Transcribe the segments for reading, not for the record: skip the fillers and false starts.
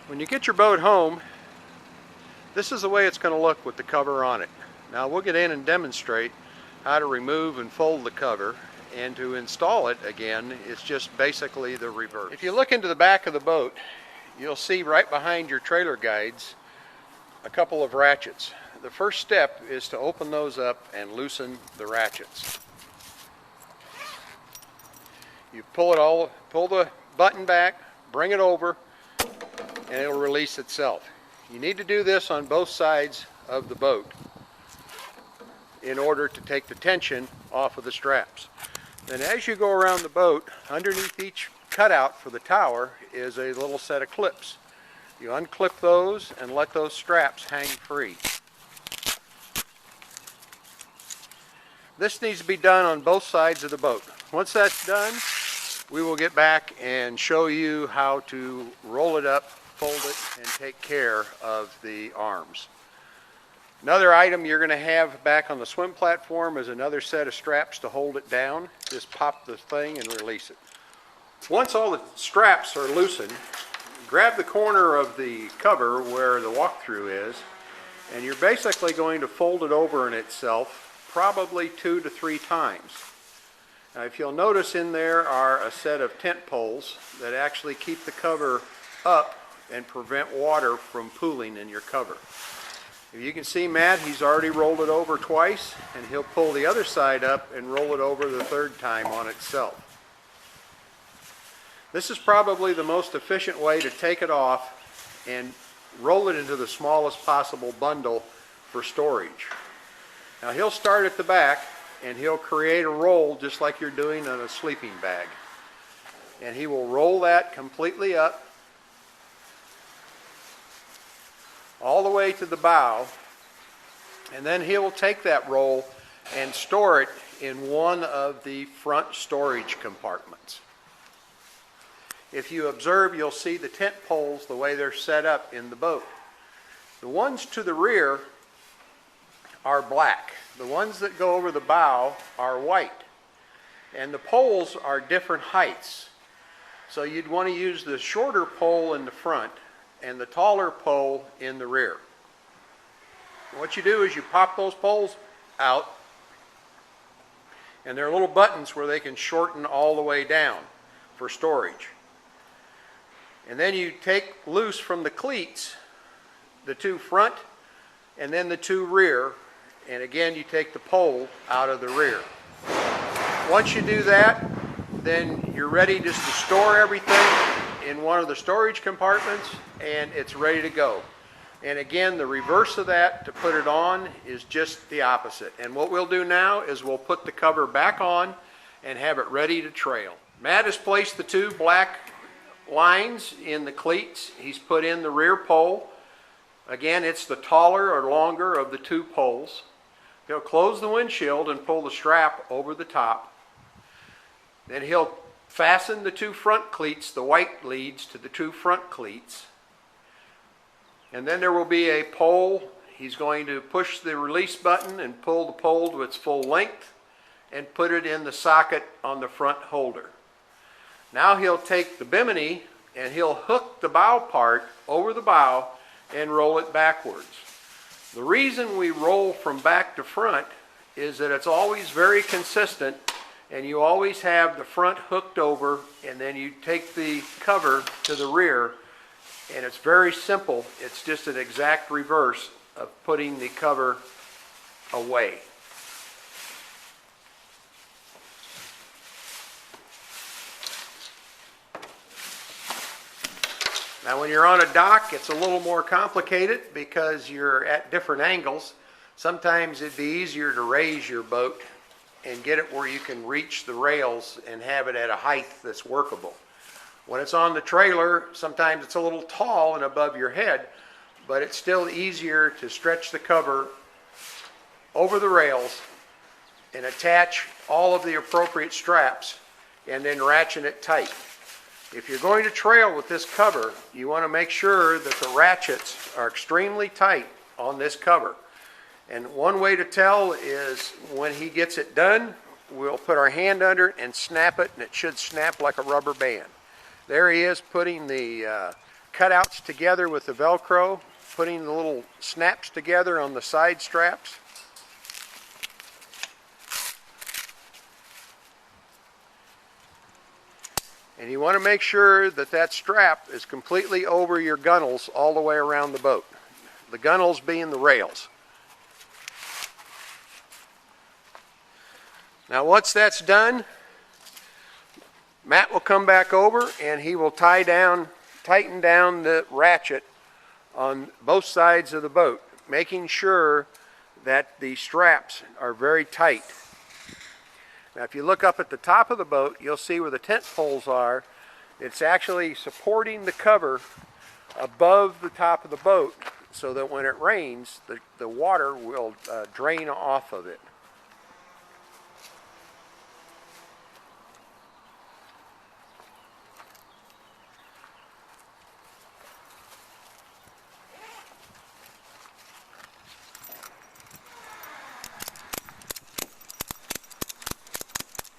When you get your boat home, this is the way it's going to look with the cover on it. Now we'll get in and demonstrate how to remove and fold the cover, and to install it again, it's just basically the reverse. If you look into the back of the boat, you'll see right behind your trailer guides a couple of ratchets. The first step is to open those up and loosen the ratchets. You pull the button back, bring it over, and it'll release itself. You need to do this on both sides of the boat in order to take the tension off of the straps. Then as you go around the boat, underneath each cutout for the tower is a little set of clips. You unclip those and let those straps hang free. This needs to be done on both sides of the boat. Once that's done, we will get back and show you how to roll it up, fold it, and take care of the arms. Another item you're going to have back on the swim platform is another set of straps to hold it down. Just pop the thing and release it. Once all the straps are loosened, grab the corner of the cover where the walkthrough is, and you're basically going to fold it over in itself probably 2 to 3 times. Now if you'll notice, in there are a set of tent poles that actually keep the cover up and prevent water from pooling in your cover. If you can see Matt, he's already rolled it over twice, and he'll pull the other side up and roll it over the third time on itself. This is probably the most efficient way to take it off and roll it into the smallest possible bundle for storage. Now he'll start at the back and he'll create a roll just like you're doing on a sleeping bag. And he will roll that completely up all the way to the bow, and then he'll take that roll and store it in one of the front storage compartments. If you observe, you'll see the tent poles the way they're set up in the boat. The ones to the rear are black. The ones that go over the bow are white. And the poles are different heights. So you'd want to use the shorter pole in the front and the taller pole in the rear. What you do is you pop those poles out, and there are little buttons where they can shorten all the way down for storage. And then you take loose from the cleats the 2 front and then the 2 rear, and again you take the pole out of the rear. Once you do that, then you're ready just to store everything in one of the storage compartments, and it's ready to go. And again, the reverse of that, to put it on, is just the opposite. And what we'll do now is we'll put the cover back on and have it ready to trail. Matt has placed the 2 black lines in the cleats. He's put in the rear pole. Again, it's the taller or longer of the 2 poles. He'll close the windshield and pull the strap over the top. Then he'll fasten the 2 front cleats, the white leads to the 2 front cleats. And then there will be a pole. He's going to push the release button and pull the pole to its full length and put it in the socket on the front holder. Now he'll take the bimini and he'll hook the bow part over the bow and roll it backwards. The reason we roll from back to front is that it's always very consistent, and you always have the front hooked over, and then you take the cover to the rear, and it's very simple. It's just an exact reverse of putting the cover away. Now when you're on a dock, it's a little more complicated because you're at different angles. Sometimes it'd be easier to raise your boat and get it where you can reach the rails and have it at a height that's workable. When it's on the trailer, sometimes it's a little tall and above your head, but it's still easier to stretch the cover over the rails and attach all of the appropriate straps and then ratchet it tight. If you're going to trail with this cover, you want to make sure that the ratchets are extremely tight on this cover. And one way to tell is when he gets it done, we'll put our hand under it and snap it, and it should snap like a rubber band. There he is putting the cutouts together with the Velcro, putting the little snaps together on the side straps. And you want to make sure that that strap is completely over your gunnels all the way around the boat. The gunnels being the rails. Now once that's done, Matt will come back over and he will tighten down the ratchet on both sides of the boat, making sure that the straps are very tight. Now if you look up at the top of the boat, you'll see where the tent poles are. It's actually supporting the cover above the top of the boat so that when it rains, the water will drain off of it.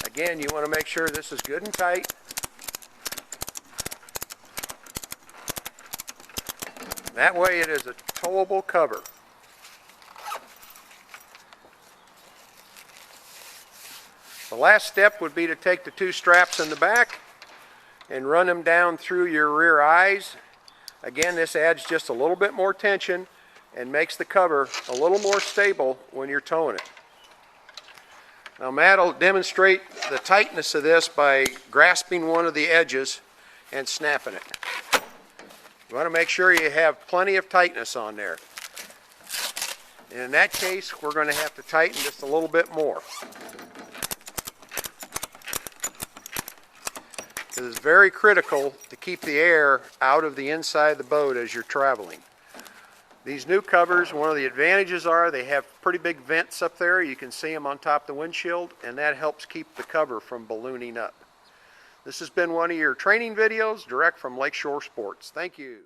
Again, you want to make sure this is good and tight. That way it is a towable cover. The last step would be to take the two straps in the back and run them down through your rear eyes. Again, this adds just a little bit more tension and makes the cover a little more stable when you're towing it. Now Matt will demonstrate the tightness of this by grasping one of the edges and snapping it. You want to make sure you have plenty of tightness on there. And in that case, we're going to have to tighten just a little bit more. It is very critical to keep the air out of the inside of the boat as you're traveling. These new covers, one of the advantages are they have pretty big vents up there. You can see them on top of the windshield, and that helps keep the cover from ballooning up. This has been one of your training videos direct from Lakeshore Sports. Thank you.